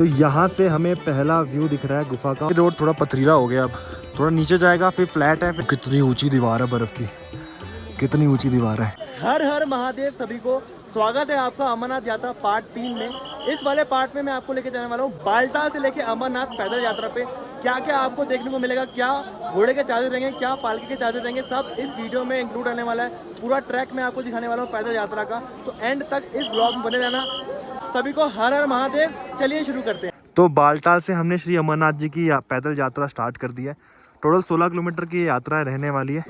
तो यहाँ से हमें पहला व्यू दिख रहा है गुफा का। रोड थोड़ा पथरीला हो गया, अब थोड़ा नीचे जाएगा फिर फ्लैट है। कितनी ऊंची दीवार है बर्फ की, कितनी ऊंची दीवार है। हर हर महादेव सभी को स्वागत है आपका अमरनाथ यात्रा पार्ट 3 में। इस वाले पार्ट में मैं आपको लेके जाने वाला हूँ बालटाल से लेके अमरनाथ पैदल यात्रा पे। क्या क्या आपको देखने को मिलेगा, क्या घोड़े के चार्जेस रहेंगे, क्या पालकी के चार्जेस रहेंगे, सब इस वीडियो में इंक्लूड रहने वाला है। पूरा ट्रैक मैं आपको दिखाने वाला हूँ पैदल यात्रा का, तो एंड तक इस ब्लॉग में बने रहना। सभी को हर हर महादेव। चलिए शुरू करते हैं। तो बालटाल से हमने श्री अमरनाथ जी की पैदल यात्रा स्टार्ट कर दी है। टोटल 16 किलोमीटर की यात्रा रहने वाली है।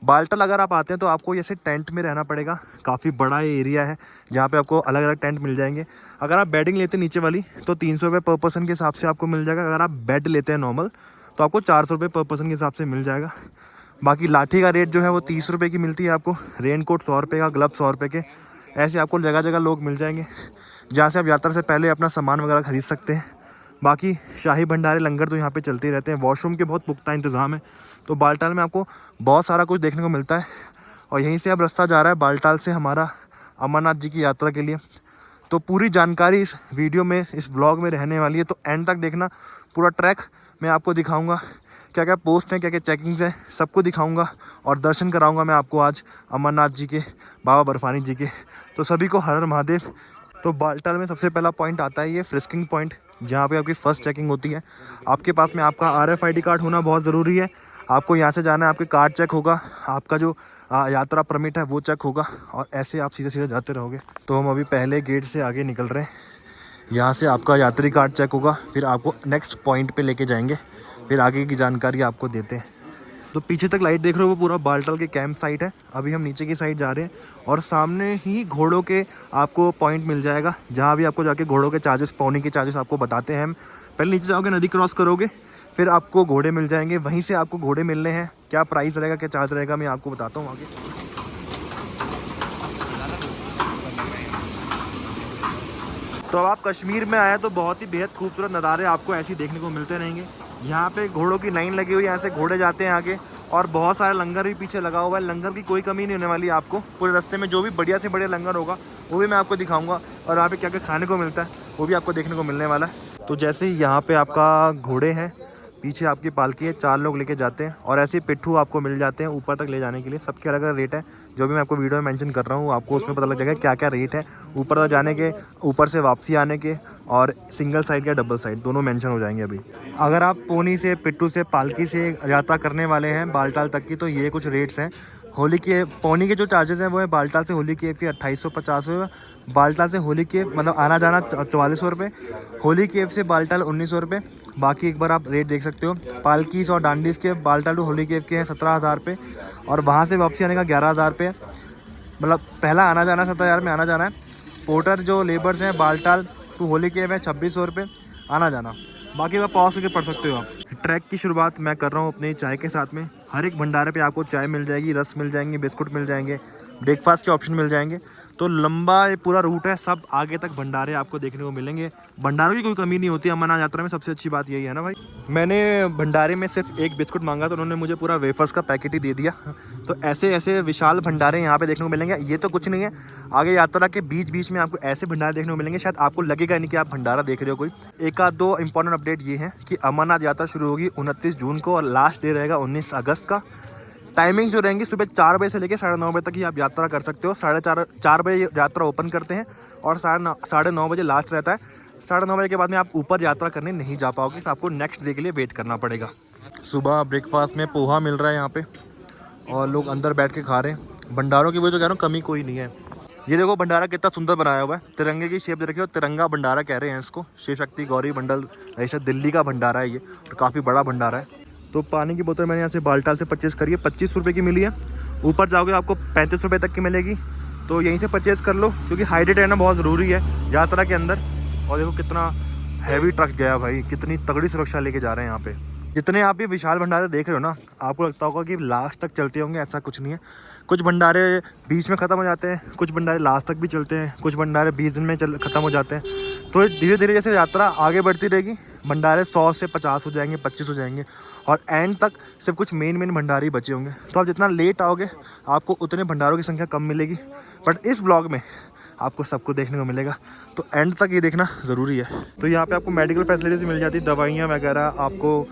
बालटाल अगर आप आते हैं तो आपको जैसे टेंट में रहना पड़ेगा। काफ़ी बड़ा ये एरिया है जहाँ पे आपको अलग अलग टेंट मिल जाएंगे। अगर आप बेडिंग लेते हैं नीचे वाली तो 300 रुपये पर पर्सन के हिसाब से आपको मिल जाएगा। अगर आप बेड लेते हैं नॉर्मल तो आपको 400 रुपये पर पर्सन के हिसाब से मिल जाएगा। बाकी लाठी का रेट जो है वो 30 रुपये की मिलती है आपको। रेन कोट 100 रुपये का, ग्लव्स 100 रुपये के। ऐसे आपको जगह जगह लोग मिल जाएंगे जहाँ से आप यात्रा से पहले अपना सामान वगैरह खरीद सकते हैं। बाकी शाही भंडारे लंगर तो यहाँ पे चलते ही रहते हैं। वॉशरूम के बहुत पुख्ता इंतज़ाम है। तो बालटाल में आपको बहुत सारा कुछ देखने को मिलता है। और यहीं से अब रास्ता जा रहा है बालटाल से हमारा अमरनाथ जी की यात्रा के लिए। तो पूरी जानकारी इस वीडियो में, इस ब्लॉग में रहने वाली है, तो एंड तक देखना। पूरा ट्रैक मैं आपको दिखाऊंगा, क्या क्या पोस्ट हैं, क्या क्या चेकिंग्स हैं, सबको दिखाऊंगा। और दर्शन कराऊंगा मैं आपको आज अमरनाथ जी के, बाबा बर्फानी जी के। तो सभी को हर हर महादेव। तो बालटाल में सबसे पहला पॉइंट आता है ये फ्रिस्किंग पॉइंट, जहाँ पे आपकी फ़र्स्ट चेकिंग होती है। आपके पास में आपका RFID कार्ड होना बहुत ज़रूरी है। आपको यहाँ से जाना है, आपके कार्ड चेक होगा, आपका जो यात्रा परमिट है वो चेक होगा, और ऐसे आप सीधे सीधे जाते रहोगे। तो हम अभी पहले गेट से आगे निकल रहे हैं। यहाँ से आपका यात्री कार्ड चेक होगा, फिर आपको नेक्स्ट पॉइंट पे लेके जाएंगे, फिर आगे की जानकारी आपको देते हैं। तो पीछे तक लाइट देख रहे हो वो पूरा बालटाल के कैंप साइट है। अभी हम नीचे की साइड जा रहे हैं और सामने ही घोड़ों के आपको पॉइंट मिल जाएगा, जहाँ भी आपको जाके घोड़ों के चार्जेस, पौनी के चार्जेस आपको बताते हैं हम। पहले नीचे जाओगे, नदी क्रॉस करोगे, फिर आपको घोड़े मिल जाएंगे। वहीं से आपको घोड़े मिलने हैं। क्या प्राइस रहेगा, क्या चार्ज रहेगा, मैं आपको बताता हूँ आगे। तो अब आप कश्मीर में आए तो बहुत ही बेहद खूबसूरत नज़ारे आपको ऐसे देखने को मिलते रहेंगे। यहाँ पे घोड़ों की लाइन लगी हुई है, यहाँ से घोड़े जाते हैं आगे, और बहुत सारा लंगर भी पीछे लगा हुआ है। लंगर की कोई कमी नहीं होने वाली है आपको पूरे रास्ते में। जो भी बढ़िया से बढ़िया लंगर होगा वो भी मैं आपको दिखाऊंगा, और यहाँ पे क्या क्या खाने को मिलता है वो भी आपको देखने को मिलने वाला है। तो जैसे ही यहाँ पे आपका घोड़े हैं, पीछे आपकी पालकी है, 4 लोग लेके जाते हैं, और ऐसे पिट्ठू आपको मिल जाते हैं ऊपर तक ले जाने के लिए। सबके अलग अलग रेट है, जो भी मैं आपको वीडियो में मेंशन कर रहा हूँ आपको उसमें पता लग जाएगा क्या क्या रेट है। ऊपर तक जाने के, ऊपर से वापसी आने के, और सिंगल साइड या डबल साइड दोनों मेंशन हो जाएंगे अभी। अगर आप पोनी से, पिट्ठू से, पालकी से यात्रा करने वाले हैं बालटाल तक की, तो ये कुछ रेट्स हैं। होली के पोनी के जो चार्जेस हैं वो है बालटाल से होली केव के 2850 रुपये। बालटाल से होली केव मतलब आना जाना 4400 रुपये। होली केव से बालटाल 1900 रुपये। बाकी एक बार आप रेट देख सकते हो। पालकीस और डांडीस के बालटाल टू होली केव के हैं 17,000 रुपये, और वहाँ से वापसी आने का 11,000 रुपये। मतलब पहला आना जाना 17,000 में आना जाना है। पोर्टर जो लेबर्स हैं बालटाल टू होली केव है 2600 रुपये आना जाना। बाकी आप पॉज करके पढ़ सकते हो। आप ट्रैक की शुरुआत मैं कर रहा हूँ अपने चाय के साथ में। हर एक भंडारे पे आपको चाय मिल जाएगी, रस मिल जाएंगे, बिस्कुट मिल जाएंगे, ब्रेकफास्ट के ऑप्शन मिल जाएंगे। तो लंबा ये पूरा रूट है, सब आगे तक भंडारे आपको देखने को मिलेंगे। भंडारों की कोई कमी नहीं होती अमरनाथ यात्रा में, सबसे अच्छी बात यही है ना भाई। मैंने भंडारे में सिर्फ एक बिस्कुट मांगा तो उन्होंने मुझे पूरा वेफर्स का पैकेट ही दे दिया। तो ऐसे ऐसे विशाल भंडारे यहाँ पे देखने को मिलेंगे। ये तो कुछ नहीं है, आगे यात्रा के बीच बीच में आपको ऐसे भंडारे देखने को मिलेंगे, शायद आपको लगेगा नहीं कि आप भंडारा देख रहे हो कोई। एक आध दो इंपॉर्टेंट अपडेट ये है कि अमरनाथ यात्रा शुरू होगी 29 जून को, और लास्ट डे रहेगा 19 अगस्त का। टाइमिंग्स जो रहेंगी सुबह 4 बजे से लेकर 9:30 बजे तक ही आप यात्रा कर सकते हो। 4:30 बजे यात्रा ओपन करते हैं, और 9:30 बजे लास्ट रहता है। 9:30 बजे के बाद में आप ऊपर यात्रा करने नहीं जा पाओगे, तो आपको नेक्स्ट डे के लिए वेट करना पड़ेगा। सुबह ब्रेकफास्ट में पोहा मिल रहा है यहाँ पे, और लोग अंदर बैठ के खा रहे हैं। भंडारों की वो जो कह रहा हूँ कमी कोई नहीं है। ये देखो भंडारा कितना सुंदर बनाया हुआ है, तिरंगे की शेप दे रखी है, और तिरंगा भंडारा कह रहे हैं इसको। शिव शक्ति गौरी मंडल ऐसा दिल्ली का भंडारा है ये, और काफ़ी बड़ा भंडारा है। तो पानी की बोतल मैंने यहाँ से बालटाल से परचेज़ करी है, 25 रुपये की मिली है। ऊपर जाओगे आपको 35 रुपये तक की मिलेगी, तो यहीं से परचेज़ कर लो, क्योंकि हाइड्रेट रहना बहुत ज़रूरी है यात्रा के अंदर। और देखो कितना हैवी ट्रक गया भाई, कितनी तगड़ी सुरक्षा लेके जा रहे हैं यहाँ पे। जितने आप ये विशाल भंडारे देख रहे हो ना, आपको लगता होगा कि लास्ट तक चलते होंगे, ऐसा कुछ नहीं है। कुछ भंडारे बीच में ख़त्म हो जाते हैं, कुछ भंडारे लास्ट तक भी चलते हैं, कुछ भंडारे 20 दिन में ख़त्म हो जाते हैं। तो धीरे धीरे जैसे यात्रा आगे बढ़ती रहेगी, भंडारे 100 से 50 हो जाएंगे, 25 हो जाएंगे, और एंड तक सिर्फ कुछ मेन भंडारे ही बचे होंगे। तो आप जितना लेट आओगे आपको उतने भंडारों की संख्या कम मिलेगी। बट इस ब्लॉग में आपको सब कुछ देखने को मिलेगा, तो एंड तक ये देखना ज़रूरी है। तो यहाँ पे आपको मेडिकल फैसिलिटीज़ मिल जाती है, दवाइयाँ वगैरह आपको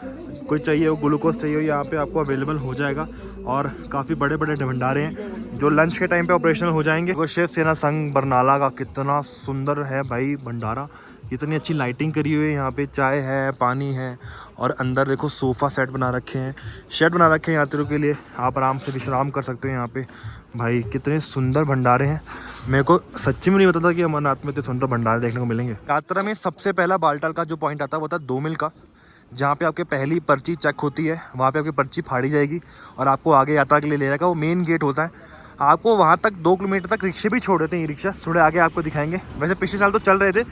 कोई चाहिए हो, ग्लूकोज चाहिए हो, यहाँ पे आपको अवेलेबल हो जाएगा। और काफ़ी बड़े बड़े भंडारे हैं जो लंच के टाइम पे ऑपरेशनल हो जाएंगे। वो शिव सेना संघ बरनाला का कितना सुंदर है भाई भंडारा, इतनी अच्छी लाइटिंग करी हुई है। यहाँ पे चाय है, पानी है, और अंदर देखो सोफ़ा सेट बना रखे हैं, शेड बना रखे हैं यात्रियों के लिए, आप आराम से विश्राम कर सकते हो यहाँ पे। भाई कितने सुंदर भंडारे हैं, मेरे को सच्ची में नहीं पता था कि अमरनाथ में इतने सुंदर भंडारे देखने को मिलेंगे। यात्रा में सबसे पहला बालटाल का जो पॉइंट आता है वो था 2 मील का, जहाँ पे आपके पहली पर्ची चेक होती है, वहाँ पे आपकी पर्ची फाड़ी जाएगी और आपको आगे यात्रा के लिए ले जाएगा। वो मेन गेट होता है, आपको वहाँ तक 2 किलोमीटर तक रिक्शे भी छोड़ देते हैं। ये रिक्शा थोड़े आगे आपको दिखाएंगे, वैसे पिछले साल तो चल रहे थे,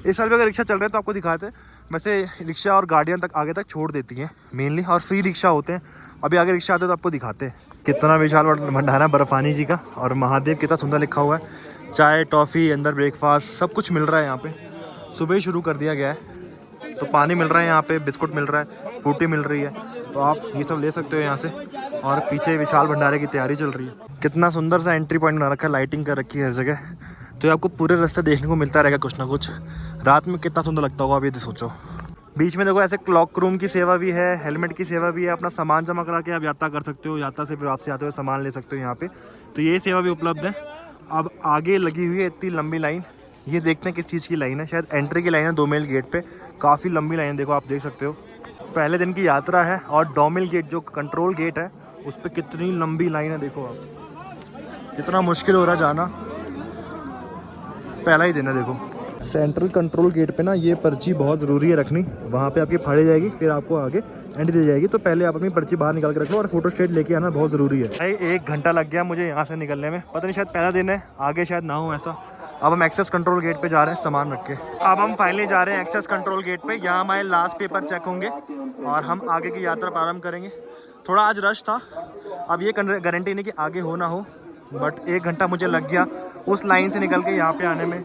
इस साल भी अगर रिक्शा चल रहे हैं तो आपको दिखाते हैं। वैसे रिक्शा और गाड़ियाँ तक आगे तक छोड़ देती हैं मेनली, और फ्री रिक्शा होते हैं। अभी आगे रिक्शा आते हैं तो आपको दिखाते हैं। कितना विशाल भंडारा बर्फानी जी का, और महादेव कितना सुंदर लिखा हुआ है। चाय, टॉफ़ी, अंदर ब्रेकफास्ट सब कुछ मिल रहा है यहाँ पे। सुबह ही शुरू कर दिया गया है, तो पानी मिल रहा है यहाँ पे, बिस्कुट मिल रहा है, फ्रूटी मिल रही है, तो आप ये सब ले सकते हो यहाँ से। और पीछे विशाल भंडारे की तैयारी चल रही है। कितना सुंदर सा एंट्री पॉइंट बना रखा है, लाइटिंग कर रखी है हर जगह, तो आपको पूरे रास्ते देखने को मिलता रहेगा कुछ ना कुछ। रात में कितना सुंदर लगता होगा आप ये सोचो। बीच में देखो ऐसे क्लॉक रूम की सेवा भी है, हेलमेट की सेवा भी है, अपना सामान जमा करा के आप यात्रा कर सकते हो, यात्रा से फिर वापसी आते हुए सामान ले सकते हो यहाँ पे, तो ये सेवा भी उपलब्ध है। अब आगे लगी हुई है इतनी लंबी लाइन, ये देखते हैं किस चीज़ की लाइन है, शायद एंट्री की लाइन है 2 मील गेट पे। काफ़ी लंबी लाइन देखो, आप देख सकते हो। पहले दिन की यात्रा है और 2 मील गेट जो कंट्रोल गेट है उस पर कितनी लंबी लाइन है देखो आप, कितना मुश्किल हो रहा है जाना। पहला ही दिन है देखो। सेंट्रल कंट्रोल गेट पे ना ये पर्ची बहुत ज़रूरी है रखनी, वहाँ पे आपकी फाड़ी जाएगी, फिर आपको आगे एंट्री दी जाएगी, तो पहले आप अपनी पर्ची बाहर निकाल के रख लो और फोटो स्टेट लेके आना बहुत ज़रूरी है। भाई 1 घंटा लग गया मुझे यहाँ से निकलने में, पता नहीं शायद पहला दिन है, आगे शायद ना हो ऐसा। अब हम एक्सेस कंट्रोल गेट पे जा रहे हैं सामान रख के। अब हम फाइनली जा रहे हैं एक्सेस कंट्रोल गेट पे, यहाँ हमारे लास्ट पेपर चेक होंगे और हम आगे की यात्रा प्रारंभ करेंगे। थोड़ा आज रश था, अब ये गारंटी नहीं कि आगे हो ना हो, बट 1 घंटा मुझे लग गया उस लाइन से निकल के यहाँ पे आने में।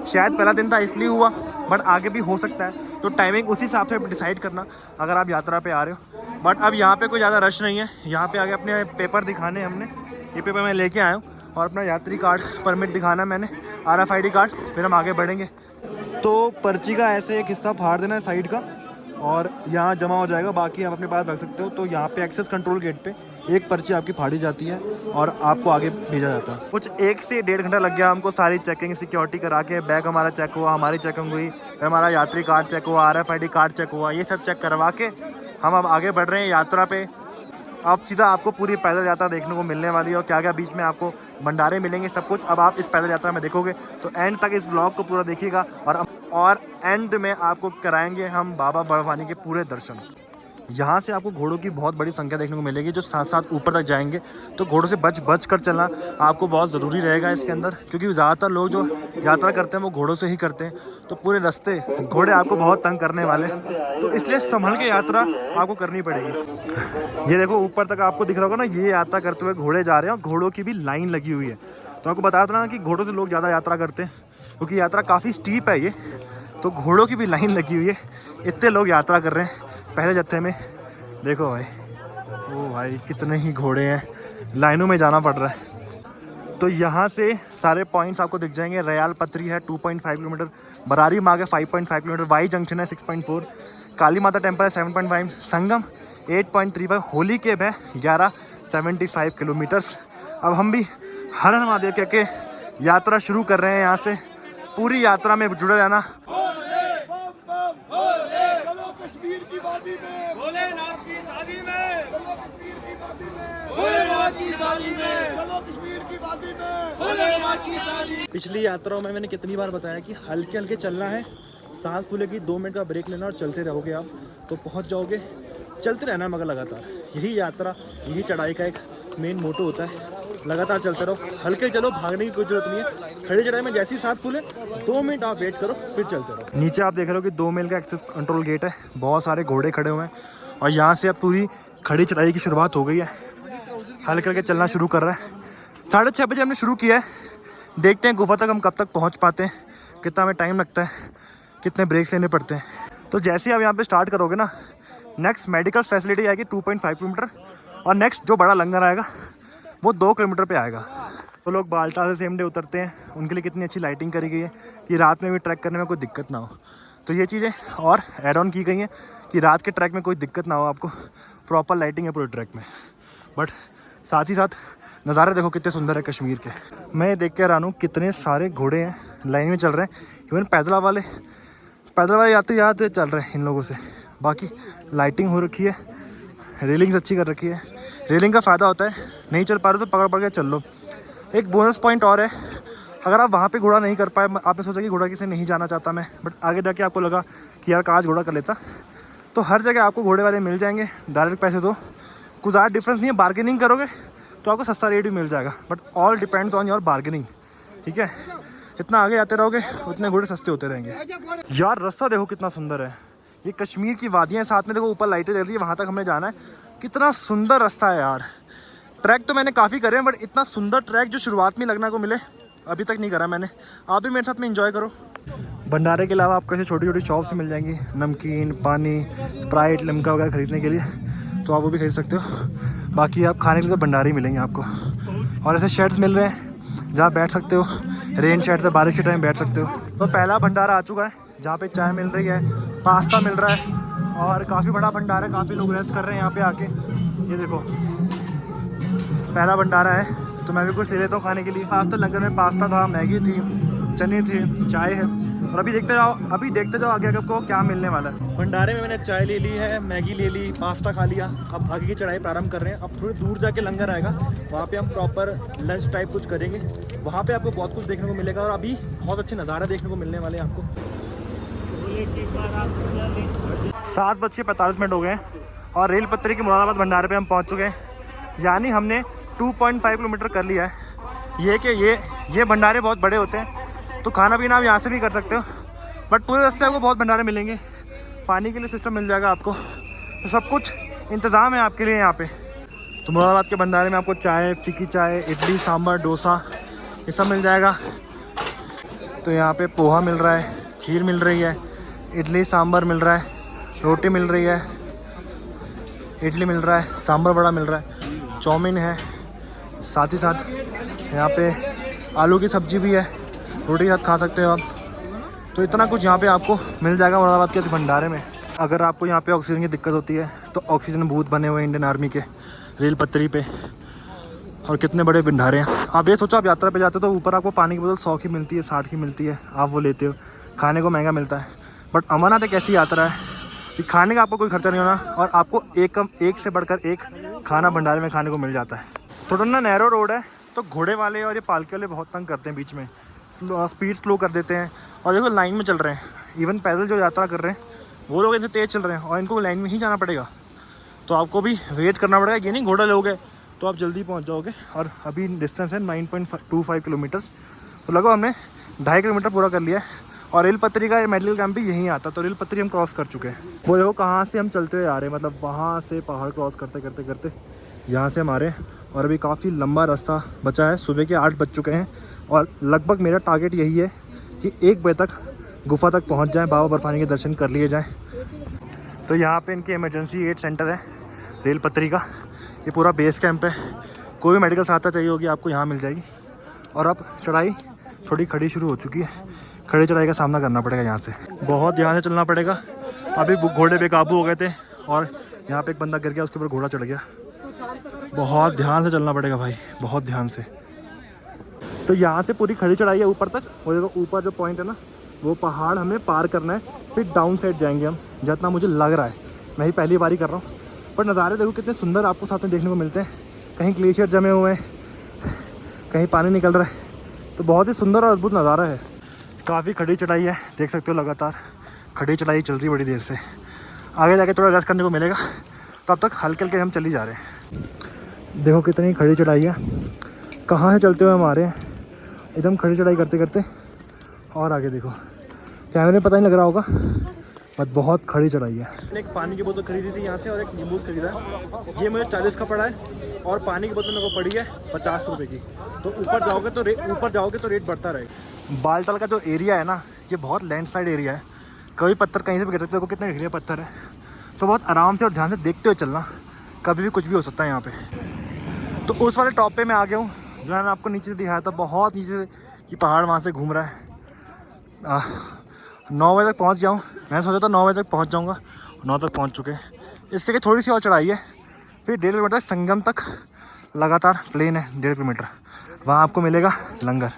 शायद पहला दिन था इसलिए हुआ, बट आगे भी हो सकता है, तो टाइमिंग उसी हिसाब से डिसाइड करना अगर आप यात्रा पे आ रहे हो। बट अब यहाँ पे कोई ज़्यादा रश नहीं है, यहाँ पे आगे अपने पेपर दिखाने हमने, ये पेपर मैं लेके आया हूँ, और अपना यात्री कार्ड परमिट दिखाना मैंने, RFID कार्ड, फिर हम आगे बढ़ेंगे। तो पर्ची का ऐसे एक हिस्सा फाड़ देना है साइड का, और यहाँ जमा हो जाएगा, बाकी आप अपने पास रख सकते हो। तो यहाँ पे एक्सेस कंट्रोल गेट पे एक पर्ची आपकी फाड़ी जाती है और आपको आगे भेजा जाता है। कुछ 1 से 1.5 घंटा लग गया हमको सारी चेकिंग सिक्योरिटी करा के, बैग हमारा चेक हुआ, हमारी चेकिंग हुई, फिर हमारा यात्री कार्ड चेक हुआ, RFID कार्ड चेक हुआ, ये सब चेक करवा के हम अब आगे बढ़ रहे हैं यात्रा पे। अब सीधा आपको पूरी पैदल यात्रा देखने को मिलने वाली है, और क्या क्या बीच में आपको भंडारे मिलेंगे, सब कुछ अब आप इस पैदल यात्रा में देखोगे। तो एंड तक इस ब्लॉग को पूरा देखिएगा, और एंड में आपको कराएंगे हम बाबा बर्फानी के पूरे दर्शन। यहाँ से आपको घोड़ों की बहुत बड़ी संख्या देखने को मिलेगी जो साथ साथ ऊपर तक जाएंगे, तो घोड़ों से बच कर चलना आपको बहुत ज़रूरी रहेगा इसके अंदर, क्योंकि ज़्यादातर लोग जो यात्रा करते हैं वो घोड़ों से ही करते हैं, तो पूरे रास्ते घोड़े आपको बहुत तंग करने वाले, तो इसलिए संभल के यात्रा आपको करनी पड़ेगी। ये देखो ऊपर तक आपको दिख रहा होगा ना, ये यात्रा करते हुए घोड़े जा रहे हैं, और घोड़ों की भी लाइन लगी हुई है। तो आपको बता देना कि घोड़ों से लोग ज़्यादा यात्रा करते हैं, क्योंकि यात्रा काफ़ी स्टीप है ये, तो घोड़ों की भी लाइन लगी हुई है। इतने लोग यात्रा कर रहे हैं पहले जत्थे में, देखो भाई, ओ भाई कितने ही घोड़े हैं, लाइनों में जाना पड़ रहा है। तो यहाँ से सारे पॉइंट्स आपको दिख जाएंगे। रयाल पत्री है 2.5 किलोमीटर, बरारी मार्ग है 5.5 किलोमीटर, वाई जंक्शन है 6.4, काली माता टेम्पल है 7.5, संगम 8.35, होली केब है 11.75 किलोमीटर्स। अब हम भी हर हर महादेव कह के यात्रा शुरू कर रहे हैं। यहाँ से पूरी यात्रा में जुड़े रहना। कश्मीर की वादी में भोलेनाथ की शादी में, चलो कश्मीर की वादी में भोलेनाथ की शादी में, चलो कश्मीर की वादी में भोलेनाथ की शादी। पिछली यात्राओं में मैंने कितनी बार बताया कि हल्के हल्के चलना है, सांस खुलेगी, 2 मिनट का ब्रेक लेना और चलते रहोगे आप तो पहुंच जाओगे। चलते रहना मगर लगातार, यही यात्रा, यही चढ़ाई का एक मेन मोटो होता है। लगातार चलते रहो, हल्के चलो, भागने की कोई जरूरत नहीं है। खड़ी चढ़ाई में जैसी सांस खुले 2 मिनट आप वेट करो, फिर चलते रहो। नीचे आप देख रहे हो कि 2 मील का एक्सेस कंट्रोल गेट है, बहुत सारे घोड़े खड़े हुए हैं, और यहाँ से अब पूरी खड़ी चढ़ाई की शुरुआत हो गई है। हल्के हल्के चलना शुरू कर रहा है। 6:30 बजे हमने शुरू किया है, देखते हैं गुफा तक हम कब तक पहुँच पाते हैं, कितना हमें टाइम लगता है, कितने ब्रेक्स लेने पड़ते हैं। तो जैसे ही आप यहाँ पर स्टार्ट करोगे ना, नेक्स्ट मेडिकल फैसिलिटी आएगी 2.5 किलोमीटर, और नेक्स्ट जो बड़ा लंगर आएगा वो 2 किलोमीटर पे आएगा। तो लोग बाल्टा से सेम डे उतरते हैं, उनके लिए कितनी अच्छी लाइटिंग करी गई है कि रात में भी ट्रैक करने में कोई दिक्कत ना हो। तो ये चीज़ें और एड ऑन की गई हैं कि रात के ट्रैक में कोई दिक्कत ना हो आपको, प्रॉपर लाइटिंग है पूरे ट्रैक में। बट साथ ही साथ नज़ारे देखो कितने सुंदर है कश्मीर के। मैं देख के हैरान हूँ कितने सारे घोड़े हैं लाइन में चल रहे हैं। इवन पैदल वाले याते चल रहे हैं इन लोगों से। बाकी लाइटिंग हो रखी है, रेलिंग्स अच्छी कर रखी है। रेलिंग का फ़ायदा होता है नहीं चल पा रहे तो पकड़ पकड़ के चल लो। एक बोनस पॉइंट और है, अगर आप वहाँ पे घोड़ा नहीं कर पाए, आपने सोचा कि घोड़ा किसी नहीं जाना चाहता मैं, बट आगे जाके आपको लगा कि यार काश घोड़ा कर लेता, तो हर जगह आपको घोड़े वाले मिल जाएंगे। डायरेक्ट पैसे दो, कुछ ज़्यादा डिफरेंस नहीं है। बार्गेनिंग करोगे तो आपको सस्ता रेट भी मिल जाएगा, but all depends on your bargaining. ठीक है, इतना आगे आते रहोगे उतने घोड़े सस्ते होते रहेंगे। यार रास्ता देखो कितना सुंदर है, ये कश्मीर की वादियाँ, साथ में देखो ऊपर लाइटें जल रही है, वहाँ तक हमें जाना है। कितना सुंदर रास्ता है यार। ट्रैक तो मैंने काफ़ी करे हैं, बट इतना सुंदर ट्रैक जो शुरुआत में लगना को मिले अभी तक नहीं करा मैंने। आप भी मेरे साथ में एंजॉय करो। भंडारे के अलावा आपको ऐसे छोटी छोटी शॉप्स मिल जाएंगी, नमकीन, पानी, स्प्राइट, लिम्का वगैरह खरीदने के लिए, तो आप वो भी खरीद सकते हो। बाकी आप खाने के लिए तो भंडारे ही मिलेंगे आपको। और ऐसे शेड्स मिल रहे हैं जहाँ बैठ सकते हो, रेन शेड से बारिश के टाइम बैठ सकते हो। तो पहला भंडारा आ चुका है जहाँ पे चाय मिल रही है, पास्ता मिल रहा है, और काफ़ी बड़ा भंडारा है, काफ़ी लोग रेस्ट कर रहे हैं यहाँ पे आके। ये देखो पहला भंडारा है, तो मैं भी कुछ ले लेता हूँ खाने के लिए। पास्ता लंगर में पास्ता था, मैगी थी, चने थे, चाय है। और अभी देखते जाओ आगे आपको क्या मिलने वाला है। भंडारे में मैंने चाय ले ली है, मैगी ले ली, पास्ता खा लिया। अब आगे की चढ़ाई प्रारंभ कर रहे हैं। अब थोड़ी दूर जाके लंगर आएगा, वहाँ पे हम प्रॉपर लंच टाइप कुछ करेंगे। वहाँ पे आपको बहुत कुछ देखने को मिलेगा और अभी बहुत अच्छे नज़ारे देखने को मिलने वाले हैं आपको। 7:45 हो गए हैं और रेल पत्तरी के मुरादाबाद भंडारे पे हम पहुँच चुके हैं। यानी हमने 2.5 किलोमीटर कर लिया है। ये भंडारे बहुत बड़े होते हैं, तो खाना पीना आप यहाँ से भी कर सकते हो, बट पूरे रास्ते आपको बहुत भंडारे मिलेंगे। पानी के लिए सिस्टम मिल जाएगा आपको, तो सब कुछ इंतज़ाम है आपके लिए यहाँ पे। तो मुरादाबाद के भंडारे में आपको चाय, फीकी चाय, इडली, सांभर, डोसा, ये सब मिल जाएगा। तो यहाँ पे पोहा मिल रहा है, खीर मिल रही है, इडली सांभर मिल रहा है, रोटी मिल रही है, इडली मिल रहा है, सांभर बड़ा मिल रहा है, चाउमीन है, साथ ही साथ यहाँ पे आलू की सब्ज़ी भी है, रोटी के साथ खा सकते हो आप। तो इतना कुछ यहाँ पे आपको मिल जाएगा मुरादाबाद के इस भंडारे में। अगर आपको यहाँ पे ऑक्सीजन की दिक्कत होती है तो ऑक्सीजन बूथ बने हुए हैं इंडियन आर्मी के रेल पत्तरी पे, और कितने बड़े भंडारे हैं। आप ये सोचो आप यात्रा पे जाते हो तो ऊपर आपको पानी की बोतल 100 की मिलती है, 60 की मिलती है, आप वो लेते हो, खाने को महंगा मिलता है। बट अमरनाथ एक ऐसी यात्रा है कि खाने का आपको कोई खर्चा नहीं होना, और आपको एक से बढ़कर एक खाना भंडारे में खाने को मिल जाता है। थोड़ा ना नैरो रोड है, तो घोड़े वाले और ये पालके वाले बहुत तंग करते हैं, बीच में स्पीड स्लो कर देते हैं। और देखो लाइन में चल रहे हैं, इवन पैदल जो यात्रा कर रहे हैं वो लोग इनसे तेज़ चल रहे हैं और इनको लाइन में ही जाना पड़ेगा। तो आपको भी वेट करना पड़ेगा, ये नहीं घोड़ा लोगे तो आप जल्दी पहुंच जाओगे। और अभी डिस्टेंस है 9.25 किलोमीटर्स, तो लगभग हमने 2.5 किलोमीटर पूरा कर लिया है। और रेल पत्तरी का मेडिकल कैंप भी यहीं आता, तो रेल पत्तरी हम क्रॉस कर चुके हैं। वो देखो कहाँ से हम चलते हुए आ रहे हैं, मतलब वहाँ से पहाड़ क्रॉस करते करते करते यहाँ से हम आ रहे हैं। और अभी काफ़ी लंबा रास्ता बचा है, सुबह के 8 बज चुके हैं और लगभग मेरा टारगेट यही है कि 1 बजे तक गुफा तक पहुँच जाएँ, बाबा बर्फानी के दर्शन कर लिए जाएँ। तो यहाँ पे इनके इमरजेंसी एड सेंटर है रेल पत्तरी का, ये पूरा बेस कैंप है। कोई भी मेडिकल सहायता चाहिए होगी आपको यहाँ मिल जाएगी। और अब चढ़ाई थोड़ी खड़ी शुरू हो चुकी है, खड़ी चढ़ाई का सामना करना पड़ेगा यहाँ से, बहुत ध्यान से चलना पड़ेगा। अभी घोड़े बेकाबू हो गए थे और यहाँ पे एक बंदा गिर गया, उसके ऊपर घोड़ा चढ़ गया। बहुत ध्यान से चलना पड़ेगा भाई, बहुत ध्यान से। तो यहाँ से पूरी खड़ी चढ़ाई है ऊपर तक, और देखो ऊपर जो पॉइंट है ना, वो पहाड़ हमें पार करना है, फिर डाउन साइड जाएंगे हम, जितना मुझे लग रहा है। मैं ही पहली बारी कर रहा हूँ, पर नज़ारे देखो कितने सुंदर आपको साथ में देखने को मिलते हैं। कहीं ग्लेशियर जमे हुए हैं, कहीं पानी निकल रहा है, तो बहुत ही सुंदर और अद्भुत नज़ारा है। काफ़ी खड़ी चढ़ाई है, देख सकते हो लगातार खड़ी चढ़ाई चल रही है बड़ी देर से। आगे जाके थोड़ा रेस्ट करने को मिलेगा, तब तक हल्के हल्के हम चल ही जा रहे हैं। देखो कितनी खड़ी चढ़ाई है, कहाँ से चलते हुए हम आ रहे हैं, एकदम खड़ी चढ़ाई करते करते। और आगे देखो, कैमरे में पता नहीं लग रहा होगा, बट बहुत खड़ी चढ़ाई है। मैंने एक पानी की बोतल खरीदी थी यहाँ से और एक नींबू खरीदा है, ये मुझे 40 का पड़ा है, और पानी की बोतल मेरे को पड़ी है 50 रुपये की। तो ऊपर जाओगे तो रेट बढ़ता रहेगा। बालटाल का जो एरिया है ना, ये बहुत लैंडस्लाइड एरिया है, कभी पत्थर कहीं से भी गिर सकते हो, कितने गिरे पत्थर है। तो बहुत आराम से और ध्यान से देखते हुए चलना, कभी भी कुछ भी हो सकता है यहाँ पे। तो उस वाले टॉप पे मैं आ गया हूँ जो मैंने आपको नीचे से दिखाया था, बहुत नीचे की पहाड़ वहाँ से घूम रहा है। 9 बजे तक पहुँच गया हूँ। मैंने सोचा था 9 बजे तक पहुँच जाऊँगा, 9 तक पहुँच चुके हैं। इसके लिए थोड़ी सी और चढ़ाई है, फिर 1.5 किलोमीटर संगम तक लगातार प्लेन है। 1.5 किलोमीटर वहाँ आपको मिलेगा लंगर।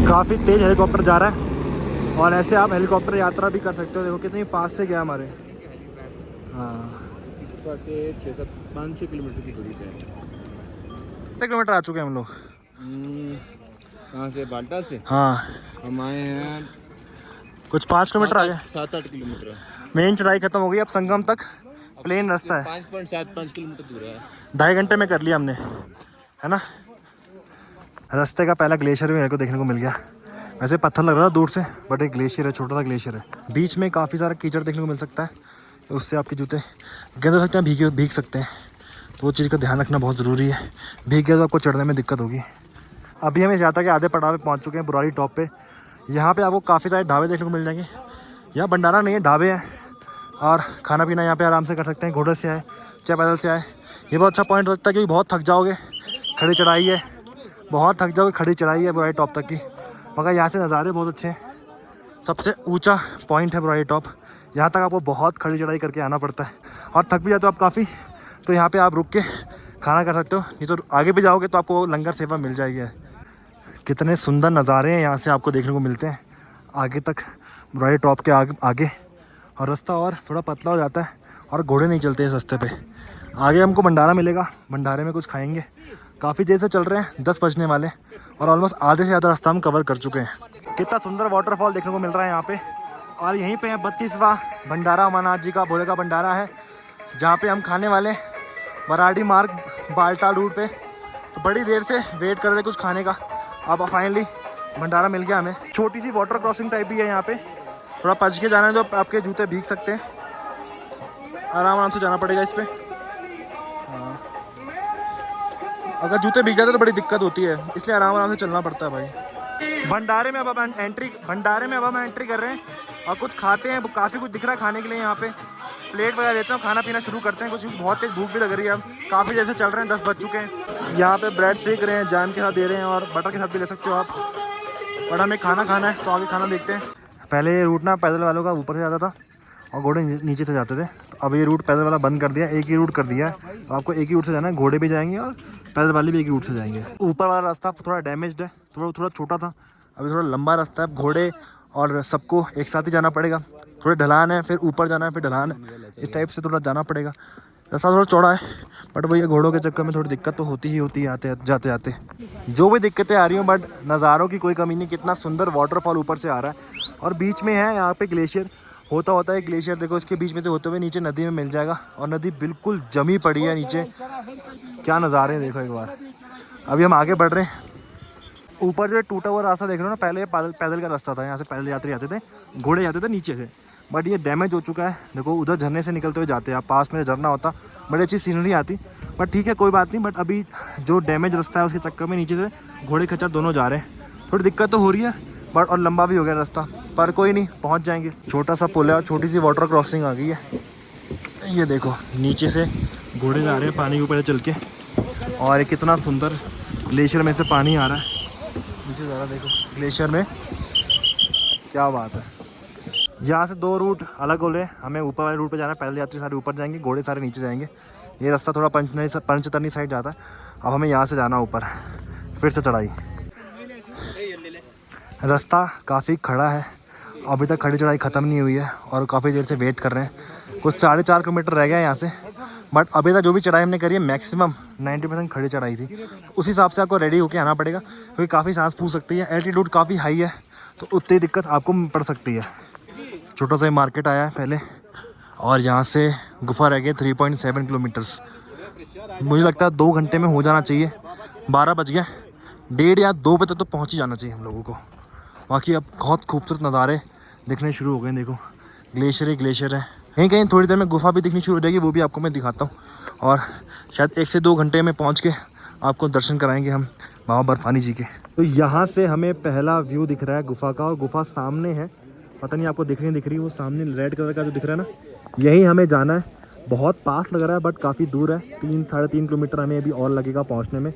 काफ़ी तेज़ हेलीकॉप्टर जा रहा है और ऐसे आप हेलीकॉप्टर यात्रा भी कर सकते हो। देखो कितनी पास से गया हमारे। हाँ, 5-6 किलोमीटर की दूरी पे है। कितने किलोमीटर आ चुके हैं हम लोग? कहाँ से? बालटाल से? हाँ, हम आए हैं कुछ 5 किलोमीटर आ गए। 7-8 किलोमीटर। मेन चढ़ाई खत्म हो गई, अब संगम तक प्लेन रास्ता है। 5.75 किलोमीटर दूर है। 2.5 घंटे में कर लिया हमने, है ना। रास्ते का पहला ग्लेशियर भी मेरे को देखने को मिल गया। वैसे पत्थर लग रहा था दूर से, बट एक ग्लेशियर है, छोटा सा ग्लेशियर है। बीच में काफ़ी सारा कीचड़ देखने को मिल सकता है, तो उससे आपके जूते गंदे हो सकते हैं, भीग सकते हैं। तो वो चीज़ का ध्यान रखना बहुत ज़रूरी है। भीग गया तो आपको चढ़ने में दिक्कत होगी। अभी हमें यात्रा के आधे पड़ाव पे पहुँच चुके हैं, बुराड़ी टॉप पे। यहाँ पे आपको काफ़ी सारे ढाबे देखने को मिल जाएंगे। यहाँ भंडारा नहीं है, ढाबे हैं, और खाना पीना यहाँ पे आराम से कर सकते हैं। घोड़े से आए चाहे पैदल से आए, ये बहुत अच्छा पॉइंट हो सकता है, क्योंकि बहुत थक जाओगे। खड़ी चढ़ाई है, बहुत थक जाओगे, खड़ी चढ़ाई है बुराड़ी टॉप तक की। मगर यहाँ से नज़ारे बहुत अच्छे हैं। सबसे ऊंचा पॉइंट है बुराड़ी टॉप। यहाँ तक आपको बहुत खड़ी चढ़ाई करके आना पड़ता है, और थक भी जाते हो आप काफ़ी, तो यहाँ पे आप रुक के खाना कर सकते हो। नहीं तो आगे भी जाओगे तो आपको लंगर सेवा मिल जाएगी। कितने सुंदर नज़ारे हैं यहाँ से आपको देखने को मिलते हैं आगे तक, बुराड़ी टॉप के आगे। और रास्ता और थोड़ा पतला हो जाता है, और घोड़े नहीं चलते इस रास्ते पे। आगे हमको भंडारा मिलेगा, भंडारे में कुछ खाएंगे। काफ़ी देर से चल रहे हैं, 10 बजने वाले, और ऑलमोस्ट आधे से ज़्यादा रास्ता हम कवर कर चुके हैं। कितना सुंदर वाटरफॉल देखने को मिल रहा है यहाँ पे। और यहीं पे है 32वां भंडारा अमरनाथ जी का भोले का भंडारा है, जहाँ पे हम खाने वाले बराड़ी मार्ग बालटाल रूट पे। तो बड़ी देर से वेट कर रहे थे कुछ खाने का, अब फाइनली भंडारा मिल गया हमें। छोटी सी वाटर क्रॉसिंग टाइप भी है यहाँ पे, थोड़ा पच के जाना है तो आपके जूते भीग सकते हैं। आराम से जाना पड़ेगा इस पर। हाँ, अगर जूते भीग जाते तो बड़ी दिक्कत होती है, इसलिए आराम से चलना पड़ता है भाई। भंडारे में अब हम एंट्री कर रहे हैं, और कुछ खाते हैं। काफ़ी कुछ दिख रहा है खाने के लिए यहाँ पे। प्लेट वगैरह लेते हैं, खाना पीना शुरू करते हैं। कुछ बहुत तेज़ भूख भी लग रही है, अब काफ़ी देर से चल रहे हैं, 10 बज चुके हैं। यहाँ पे ब्रेड सेक रहे हैं, जैम के साथ दे रहे हैं, और बटर के साथ भी ले सकते हो आप। और हमें खाना खाना है, तो आगे खाना देखते हैं। पहले ये रूट ना पैदल वालों का ऊपर से जाता था, और घोड़े नीचे से जाते थे। तो अब ये रूट पैदल वाला बंद कर दिया, एक ही रूट कर दिया है। तो आपको एक ही रूट से जाना है, घोड़े भी जाएंगे और पैदल वाले भी एक ही रूट से जाएंगे। ऊपर वाला रास्ता थोड़ा डैमेज्ड है, थोड़ा छोटा था, अभी थोड़ा लंबा रास्ता है। घोड़े और सबको एक साथ ही जाना पड़ेगा। थोड़े ढलान है, फिर ऊपर जाना है, फिर ढलान है, इस टाइप से थोड़ा जाना पड़ेगा। रास्ता थोड़ा चौड़ा है, बट वही घोड़ों के चक्कर में थोड़ी दिक्कत तो होती ही होती है जाते जाते। जो भी दिक्कतें आ रही हूँ, बट नज़ारों की कोई कमी नहीं। कितना सुंदर वाटरफॉल ऊपर से आ रहा है, और बीच में है यहाँ पे ग्लेशियर। होता है ग्लेशियर, देखो इसके बीच में से होते हुए नीचे नदी में मिल जाएगा, और नदी बिल्कुल जमी पड़ी है नीचे। क्या नज़ारे हैं देखो एक बार। अभी हम आगे बढ़ रहे हैं। ऊपर जो टूटा हुआ रास्ता देख रहे हो ना, पहले पैदल का रास्ता था, यहाँ से पैदल यात्री आते थे, घोड़े जाते थे नीचे से, बट ये डैमेज हो चुका है। देखो उधर झरने से निकलते हुए जाते हैं, आप पास में झरना होता, बड़ी अच्छी सीनरी आती, बट ठीक है कोई बात नहीं। बट अभी जो डैमेज रास्ता है उसके चक्कर में नीचे से घोड़े खच्चर दोनों जा रहे हैं। थोड़ी दिक्कत तो हो रही है, बट और लंबा भी हो गया रास्ता, पर कोई नहीं, पहुँच जाएंगे। छोटा सा पुल है और छोटी सी वाटर क्रॉसिंग आ गई है। ये देखो नीचे से घोड़े जा रहे हैं पानी के ऊपर चल के, और कितना सुंदर ग्लेशियर में से पानी आ रहा है नीचे। ज़रा देखो ग्लेशियर में, क्या बात है। यहाँ से 2 रूट अलग हो रहे। हमें ऊपर वाले रूट पे जाना है, पैदल यात्री सारे ऊपर जाएंगे, घोड़े सारे नीचे जाएंगे। ये रास्ता थोड़ा पंचतरनी साइड जाता है। अब हमें यहाँ से जाना ऊपर, फिर से चढ़ाई। रास्ता काफ़ी खड़ा है, अभी तक खड़ी चढ़ाई ख़त्म नहीं हुई है, और काफ़ी देर से वेट कर रहे हैं। कुछ 4.5 किलोमीटर रह गया है यहाँ से, बट अभी तक जो भी चढ़ाई हमने करी है मैक्सिमम 90% खड़ी चढ़ाई थी। उस हिसाब से आपको रेडी होकर आना पड़ेगा, क्योंकि काफ़ी सांस फूल सकती है। एल्टीट्यूड काफ़ी हाई है, तो उतनी दिक्कत आपको पड़ सकती है। छोटा सा मार्केट आया है पहले, और यहाँ से गुफा रह गई 3.7 किलोमीटर्स। मुझे लगता है 2 घंटे में हो जाना चाहिए। 12 बज गए, 1.5 या 2 बजे तक तो पहुँच ही जाना चाहिए हम लोगों को। बाकी अब बहुत खूबसूरत नज़ारे दिखने शुरू हो गए। देखो ग्लेशियर ही ग्लेशियर है। कहीं कहीं थोड़ी देर में गुफा भी दिखनी शुरू हो जाएगी, वो भी आपको मैं दिखाता हूँ। और शायद 1 से 2 घंटे में पहुँच के आपको दर्शन कराएंगे हम बाबा बर्फानी जी के। तो यहाँ से हमें पहला व्यू दिख रहा है गुफा का, और गुफा सामने है। पता नहीं आपको दिख रही वो सामने रेड कलर का जो दिख रहा है ना, यही हमें जाना है। बहुत पास लग रहा है बट काफ़ी दूर है, 3-3.5 किलोमीटर हमें अभी और लगेगा पहुंचने में।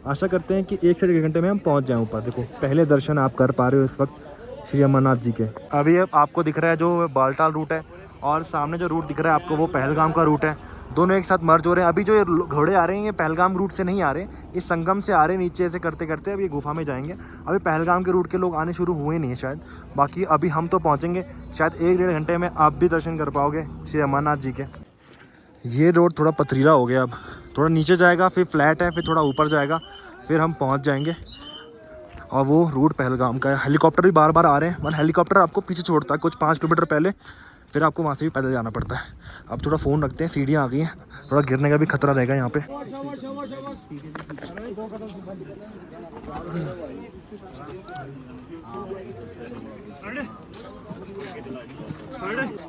आशा करते हैं कि 1 से 1.5 घंटे में हम पहुंच जाएं ऊपर। देखो पहले दर्शन आप कर पा रहे हो इस वक्त श्री अमरनाथ जी के। अभी आपको दिख रहा है जो बालटाल रूट है और सामने जो रूट दिख रहा है आपको वो पहलगाम का रूट है। दोनों एक साथ मर्ज हो रहे हैं। अभी जो ये घोड़े आ रहे हैं ये पहलगाम रूट से नहीं आ रहे, इस संगम से आ रहे हैं नीचे से करते करते। अभी ये गुफा में जाएंगे। अभी पहलगाम के रूट के लोग आने शुरू हुए नहीं है शायद, बाकी अभी हम तो पहुँचेंगे शायद 1-1.5 घंटे में। आप भी दर्शन कर पाओगे श्री अमरनाथ जी के। ये रोड थोड़ा पथरीला हो गया, अब थोड़ा नीचे जाएगा फिर फ्लैट है, फिर थोड़ा ऊपर जाएगा, फिर हम पहुंच जाएंगे। और वो रूट पहलगाम का है। हेलीकॉप्टर भी बार बार आ रहे हैं, मतलब हेलीकॉप्टर आपको पीछे छोड़ता है कुछ 5 किलोमीटर पहले, फिर आपको वहाँ से भी पैदल जाना पड़ता है। अब थोड़ा फ़ोन रखते हैं, सीढ़ियाँ आ गई हैं, थोड़ा गिरने का भी खतरा रहेगा यहाँ पे।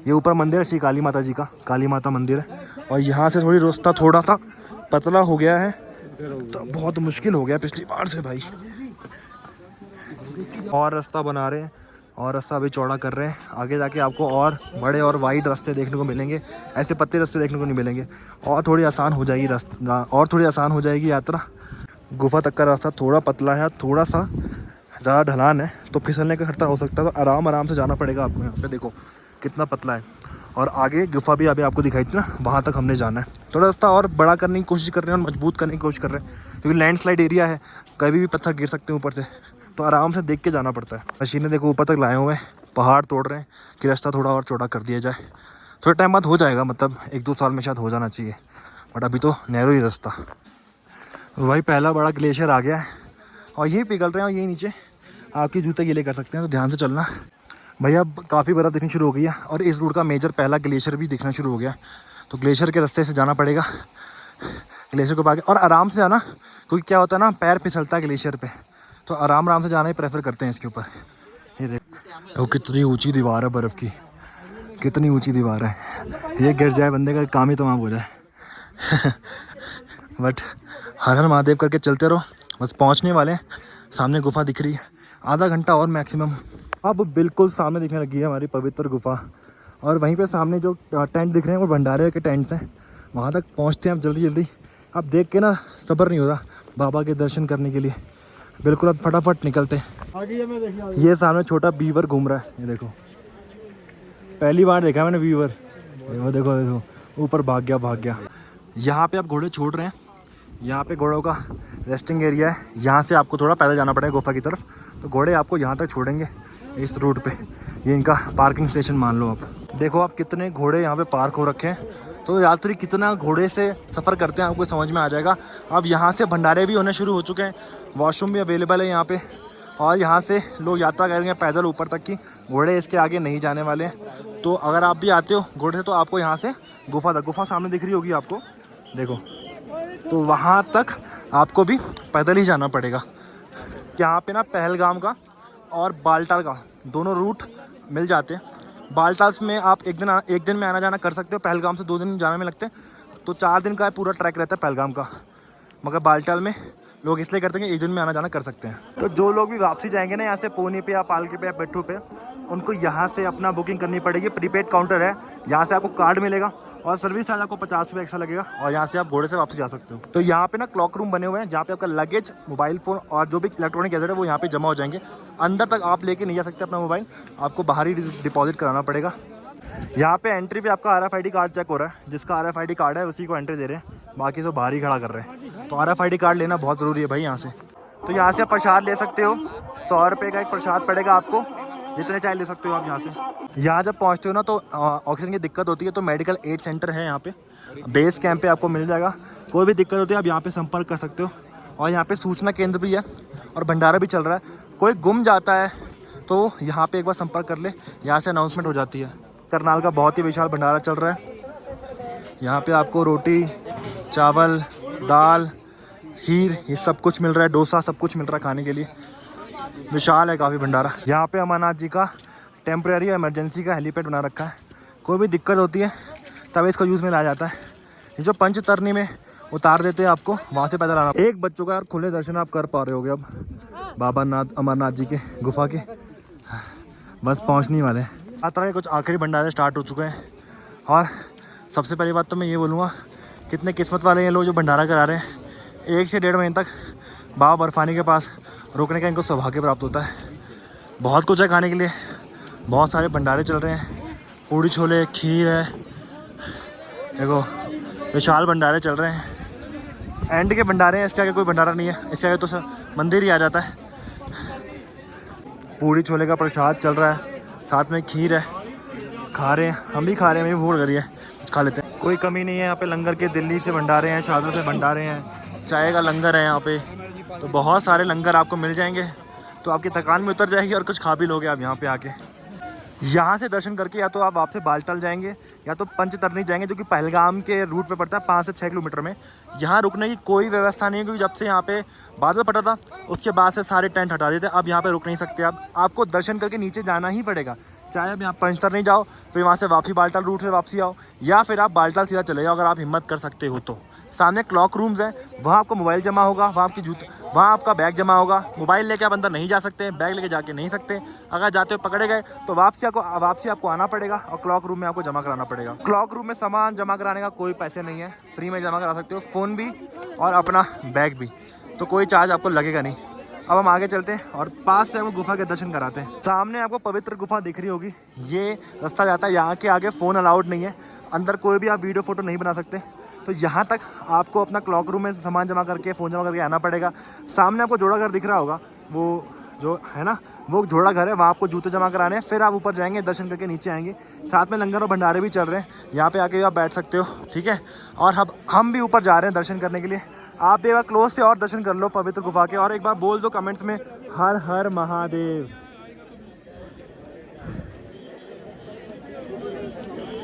ये ऊपर मंदिर है श्री काली माता जी का, काली माता मंदिर है। और यहाँ से थोड़ी रास्ता थोड़ा सा पतला हो गया है, तो बहुत मुश्किल हो गया पिछली बार से भाई। और रास्ता बना रहे हैं और रास्ता अभी चौड़ा कर रहे हैं। आगे जाके आपको और बड़े और वाइड रास्ते देखने को मिलेंगे, ऐसे पतले रास्ते देखने को नहीं मिलेंगे। और थोड़ी आसान हो जाएगी रास्ता, और थोड़ी आसान हो जाएगी यात्रा। गुफा तक का रास्ता थोड़ा पतला है, थोड़ा सा ज़्यादा ढलान है, तो फिसलने का खतरा हो सकता है। तो आराम से जाना पड़ेगा आपको। यहाँ पे देखो कितना पतला है। और आगे गुफा भी अभी आपको दिखाई थी ना, वहाँ तक हमने जाना है। थोड़ा रास्ता और बड़ा करने की कोशिश कर रहे हैं और मजबूत करने की कोशिश कर रहे हैं, क्योंकि लैंडस्लाइड एरिया है, कभी भी पत्थर गिर सकते हैं ऊपर से, तो आराम से देख के जाना पड़ता है। मशीनें देखो ऊपर तक लाए हुए हैं, पहाड़ तोड़ रहे हैं कि रास्ता थोड़ा और चौड़ा कर दिया जाए। थोड़े टाइम बाद हो जाएगा, मतलब 1-2 साल में शायद हो जाना चाहिए, बट अभी तो नैरो ही रास्ता। वही पहला बड़ा ग्लेशियर आ गया है और यही पिघल रहे हैं, और यही नीचे आपके जूते गीले कर सकते हैं, तो ध्यान से चलना भैया। अब काफ़ी बर्फ़ दिखनी शुरू हो गई है और इस रूट का मेजर पहला ग्लेशियर भी दिखना शुरू हो गया, तो ग्लेशियर के रास्ते से जाना पड़ेगा। ग्लेशियर को आगे और आराम से जाना, क्योंकि क्या होता है ना, पैर फिसलता है ग्लेशियर पे, तो आराम से जाना ही प्रेफर करते हैं इसके ऊपर। ये देखो कितनी ऊंची दीवार है बर्फ़ की, कितनी ऊंची दीवार है। ये गिर जाए बंदे का काम ही तमाम हो जाए। बट हर हर महादेव करके चलते रहो, बस पहुंचने वाले हैं। सामने गुफा दिख रही है, आधा घंटा और मैक्सिमम। अब बिल्कुल सामने दिखने लगी है हमारी पवित्र गुफा, और वहीं पे सामने जो टेंट दिख रहे हैं वो भंडारे के टेंट्स हैं। वहाँ तक पहुँचते हैं अब जल्दी जल्दी। अब देख के ना सब्र नहीं हो रहा बाबा के दर्शन करने के लिए, बिल्कुल अब फटाफट निकलते हैं। ये सामने छोटा बीवर घूम रहा है, ये देखो पहली बार देखा मैंने बीवर। वो देखो देखो ऊपर भाग गया। यहाँ पे आप घोड़े छोड़ रहे हैं, यहाँ पे घोड़ों का रेस्टिंग एरिया है। यहाँ से आपको थोड़ा पैदल जाना पड़ेगा गुफा की तरफ, तो घोड़े आपको यहाँ तक छोड़ेंगे इस रूट पे। ये इनका पार्किंग स्टेशन मान लो आप। देखो आप कितने घोड़े यहाँ पे पार्क हो रखे हैं, तो यात्री कितना घोड़े से सफ़र करते हैं आपको समझ में आ जाएगा। अब यहाँ से भंडारे भी होने शुरू हो चुके हैं, वॉशरूम भी अवेलेबल है यहाँ पे, और यहाँ से लोग यात्रा करेंगे पैदल ऊपर तक की। घोड़े इसके आगे नहीं जाने वाले हैं, तो अगर आप भी आते हो घोड़े से तो आपको यहाँ से गुफा सामने दिख रही होगी आपको, देखो, तो वहाँ तक आपको भी पैदल ही जाना पड़ेगा। यहाँ पे ना पहलगाम का और बालटाल का दोनों रूट मिल जाते हैं। बालटाल में आप एक दिन में आना जाना कर सकते हो, पहलगाम से 2 दिन जाने में लगते हैं, तो 4 दिन का पूरा ट्रैक रहता है पहलगाम का। मगर बालटाल में लोग इसलिए करते हैं कि 1 दिन में आना जाना कर सकते हैं। तो जो लोग भी वापसी जाएंगे ना यहाँ से पोनी पे या पालकी पे या पिट्ठू पे, उनको यहाँ से अपना बुकिंग करनी पड़ेगी। प्रीपेड काउंटर है, यहाँ से आपको कार्ड मिलेगा और सर्विस चार्ज आपको 50 रुपये एक्स्ट्रा लगेगा, और यहाँ से आप घोड़े से वापस जा सकते हो। तो यहाँ पे ना क्लॉक रूम बने हुए हैं, जहाँ पे आपका लगेज, मोबाइल फ़ोन और जो भी इलेक्ट्रॉनिक गैजेट है वो यहाँ पे जमा हो जाएंगे। अंदर तक आप लेके नहीं जा सकते अपना मोबाइल, आपको बाहर ही डिपॉजिट कराना पड़ेगा। यहाँ पे एंट्री पे आपका RFID कार्ड चेक हो रहा है, जिसका RFID कार्ड है उसी को एंट्री दे रहे हैं, बाकी सब बाहर ही खड़ा कर रहे हैं। तो RFID कार्ड लेना बहुत ज़रूरी है भाई यहाँ से। तो यहाँ से आप प्रसाद ले सकते हो, 100 रुपये का एक प्रसाद पड़ेगा आपको, जितने चाहे ले सकते हो आप यहाँ से। यहाँ जब पहुँचते हो ना तो ऑक्सीजन की दिक्कत होती है, तो मेडिकल एड सेंटर है यहाँ पे, बेस कैंप पे आपको मिल जाएगा। कोई भी दिक्कत होती है आप यहाँ पे संपर्क कर सकते हो। और यहाँ पे सूचना केंद्र भी है और भंडारा भी चल रहा है। कोई गुम जाता है तो यहाँ पे एक बार संपर्क कर ले, यहाँ से अनाउंसमेंट हो जाती है। करनाल का बहुत ही विशाल भंडारा चल रहा है। यहाँ पे आपको रोटी, चावल, दाल, खीर, ये सब कुछ मिल रहा है, डोसा, सब कुछ मिल रहा है खाने के लिए। विशाल है काफ़ी भंडारा। यहाँ पे अमरनाथ जी का टेम्प्रेरी इमरजेंसी का हेलीपैड बना रखा है, कोई भी दिक्कत होती है तब इसको यूज़ में लाया जाता है। ये जो पंचतरनी में उतार देते हैं आपको, वहाँ से पैदल आना। एक बच्चों का यार खुले दर्शन आप कर पा रहे होगे अब बाबा नाथ अमरनाथ जी के गुफा के, बस पहुँचने वाले हैं। यात्रा के कुछ आखिरी भंडारे स्टार्ट हो चुके हैं और सबसे पहली बात तो मैं ये बोलूँगा कितने किस्मत वाले हैं लोग जो भंडारा करा रहे हैं। 1 से 1.5 महीने तक बाबा बर्फानी के पास रुकने का इनको सौभाग्य प्राप्त होता है। बहुत कुछ है खाने के लिए, बहुत सारे भंडारे चल रहे हैं, पूड़ी छोले खीर है, देखो विशाल भंडारे चल रहे हैं। एंड के भंडारे हैं, इसके आगे कोई भंडारा नहीं है, इसके आगे तो सब मंदिर ही आ जाता है। पूड़ी छोले का प्रसाद चल रहा है, साथ में खीर है, खा रहे हैं, हम भी खा रहे हैं, हमें भी भूख लगी है, कुछ खा लेते हैं। कोई कमी नहीं है यहाँ पे लंगर के, दिल्ली से भंडारे हैं, शादों से भंडारे हैं, चाय का लंगर है यहाँ पे, तो बहुत सारे लंगर आपको मिल जाएंगे। तो आपकी थकान में उतर जाएगी और कुछ खा भी लोगे आप यहाँ पे आके। यहाँ से दर्शन करके या तो आप वापस बालटाल जाएंगे या तो पंचतरनी जाएंगे, जो कि पहलगाम के रूट पे पड़ता है 5 से 6 किलोमीटर में। यहाँ रुकने की कोई व्यवस्था नहीं है, क्योंकि जब से यहाँ पे बादल फटा था उसके बाद से सारे टेंट हटा देते। अब यहाँ पे रुक नहीं सकते, अब आपको दर्शन करके नीचे जाना ही पड़ेगा। चाहे अब यहाँ पंचतरनी जाओ, फिर वहाँ से वापसी बालटाल रूट से वापसी आओ, या फिर आप बालटाल सीधा चले जाओ अगर आप हिम्मत कर सकते हो तो। सामने क्लॉक रूम्स हैं, वहाँ आपको मोबाइल जमा होगा, वहाँ आपकी वहाँ आपका बैग जमा होगा। मोबाइल लेके आप अंदर नहीं जा सकते, बैग लेके जाके नहीं सकते। अगर जाते हो पकड़े गए तो वापसी आपको आना पड़ेगा और क्लॉक रूम में आपको जमा कराना पड़ेगा। क्लॉक रूम में सामान जमा कराने का कोई पैसे नहीं है, फ्री में जमा करा सकते हो, फ़ोन भी और अपना बैग भी, तो कोई चार्ज आपको लगेगा नहीं। अब हम आगे चलते हैं और पास से हमको गुफा के दर्शन कराते हैं। सामने आपको पवित्र गुफा दिख रही होगी, ये रास्ता जाता है, यहाँ के आगे फ़ोन अलाउड नहीं है, अंदर कोई भी आप वीडियो फ़ोटो नहीं बना सकते। तो यहाँ तक आपको अपना क्लॉक रूम में सामान जमा करके फ़ोन जमा करके आना पड़ेगा। सामने आपको जोड़ा घर दिख रहा होगा, वो जो है ना वो जोड़ा घर है, वहाँ आपको जूते जमा कराने हैं, फिर आप ऊपर जाएंगे, दर्शन करके नीचे आएंगे। साथ में लंगर और भंडारे भी चल रहे हैं, यहाँ पे आके आप बैठ सकते हो, ठीक है। और अब हम भी ऊपर जा रहे हैं दर्शन करने के लिए। आप भी एक बार क्लोज से और दर्शन कर लो पवित्र गुफा के, और एक बार बोल दो कमेंट्स में हर हर महादेव।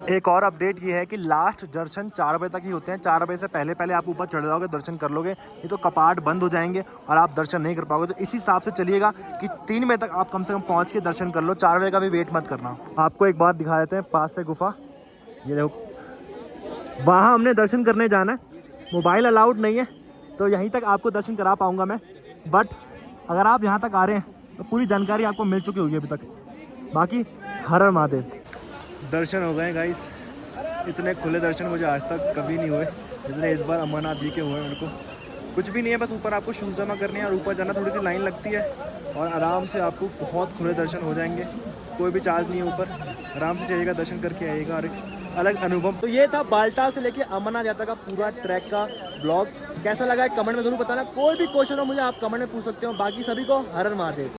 एक और अपडेट ये है कि लास्ट दर्शन 4 बजे तक ही होते हैं। 4 बजे से पहले पहले आप ऊपर चढ़ जाओगे, दर्शन कर लोगे, ये तो कपाट बंद हो जाएंगे और आप दर्शन नहीं कर पाओगे। तो इसी हिसाब से चलिएगा कि 3 बजे तक आप कम से कम पहुंच के दर्शन कर लो, 4 बजे का भी वेट मत करना। आपको एक बार दिखा देते हैं पास से गुफा, ये देखो, वहाँ हमने दर्शन करने जाना है, मोबाइल अलाउड नहीं है, तो यहीं तक आपको दर्शन करा पाऊँगा मैं। बट अगर आप यहाँ तक आ रहे हैं तो पूरी जानकारी आपको मिल चुकी होगी अभी तक। बाकी हर हर महादेव। दर्शन हो गए गाइस, इतने खुले दर्शन मुझे आज तक कभी नहीं हुए जितने इस बार अमरनाथ जी के हुए। मेरे को कुछ भी नहीं है, बस ऊपर आपको शूज़ जमा करने हैं और ऊपर जाना, थोड़ी सी लाइन लगती है और आराम से आपको बहुत खुले दर्शन हो जाएंगे। कोई भी चार्ज नहीं है, ऊपर आराम से जाइएगा, दर्शन करके आइएगा और एक अलग अनुभव। तो ये था बालटाल से लेके अमरनाथ यात्रा का पूरा ट्रैक का ब्लॉग। कैसा लगा है कमेंट में ज़रूर बताना। कोई भी क्वेश्चन हो मुझे आप कमेंट में पूछ सकते हो। बाकी सभी को हर हर महादेव।